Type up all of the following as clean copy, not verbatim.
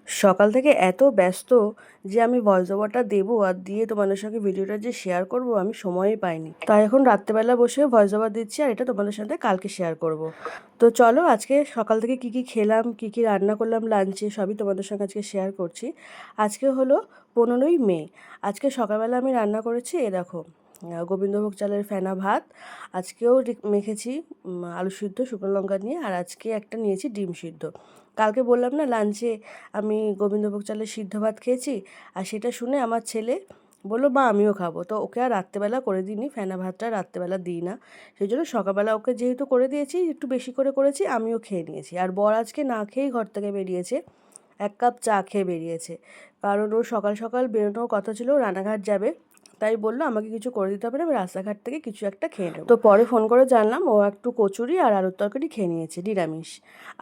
সকাল থেকে এত ব্যস্ত যে আমি ভয়েস ওভারটা দেবো আর দিয়ে তোমাদের সঙ্গে ভিডিওটা যে শেয়ার করব আমি সময়ই পাইনি, তাই এখন রাত্রেবেলা বসে ভয়েস ওভার দিচ্ছি আর এটা তোমাদের সাথে কালকে শেয়ার করব। তো চলো আজকে সকাল থেকে কি কি খেলাম, কি কি রান্না করলাম লাঞ্চে, সবই তোমাদের সঙ্গে আজকে শেয়ার করছি। আজকে হলো 15ই মে। আজকে সকালবেলা আমি রান্না করেছি এ দেখো, গোবিন্দভোগ চালের ফেনা ভাত। আজকেও মেখেছি আলু সিদ্ধ শুকনো লঙ্কা নিয়ে, আর আজকে একটা নিয়েছি ডিম সিদ্ধ। কালকে বললাম না লাঞ্চে আমি গোবিন্দভোগ চালের সিদ্ধ ভাত খেয়েছি, আর সেটা শুনে আমার ছেলে বললো মা আমিও খাবো। তো ওকে আর রাত্রেবেলা করে দিইনি, ফেনা ভাতটা রাত্রেবেলা দিই না, সেই জন্য সকালবেলা ওকে যেহেতু করে দিয়েছি একটু বেশি করে করেছি, আমিও খেয়ে নিয়েছি। আর বর আজকে না খেয়েই ঘর থেকে বেরিয়েছে, 1 কাপ চা খেয়ে বেরিয়েছে, কারণ ওর সকাল সকাল বেরোনোর কথা ছিল, রানাঘাট যাবে। তাই বললো আমাকে কিছু করে দিতে হবে না, আমি রাস্তাঘাট থেকে কিছু একটা খেয়ে নেবো। তো পরে ফোন করে জানলাম ও একটু কচুরি আর আলুর তরকারি খেয়ে নিয়েছে, নিরামিষ।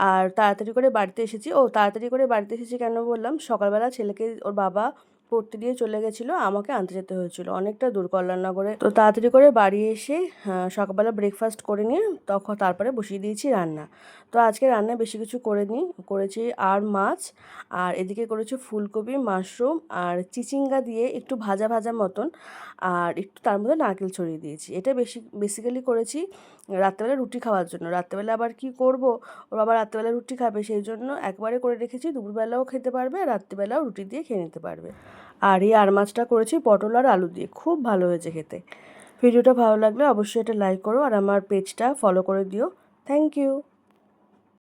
আর তাড়াতাড়ি করে বাড়িতে এসেছি। তাড়াতাড়ি করে বাড়িতে এসেছি কেন বললাম, সকালবেলা ছেলেকে ওর বাবা পড়তে দিয়ে চলে গেছিলো, আমাকে আনতে যেতে হয়েছিল অনেকটা দূর কল্যাণনগরে। তো তাড়াতাড়ি করে বাড়ি এসে সকালবেলা ব্রেকফাস্ট করে নিয়ে তারপরে বসিয়ে দিয়েছি রান্না। তো আজকে রান্নায় বেশি কিছু করেছি আর মাছ, আর এদিকে করেছি ফুলকপি, মাশরুম আর চিচিঙ্গা দিয়ে একটু ভাজা ভাজা মতন, আর একটু তার মধ্যে নারকেল ছড়িয়ে দিয়েছি। এটা বেসিক্যালি করেছি রাত্রেবেলা রুটি খাওয়ার জন্য। রাত্রেবেলা আবার কি করব, ওর বাবা রাত্রেবেলা রুটি খাবে, সেই জন্য একবারে করে রেখেছি, দুপুরবেলাও খেতে পারবে আর রাত্রিবেলাও রুটি দিয়ে খেয়ে নিতে পারবে। আর এই আর মাছটা করেছি পটল আর আলু দিয়ে, খুব ভালো হয়েছে খেতে। ভিডিওটা ভালো লাগলে অবশ্যই এটা লাইক করো আর আমার পেজটা ফলো করে দিও। Thank you.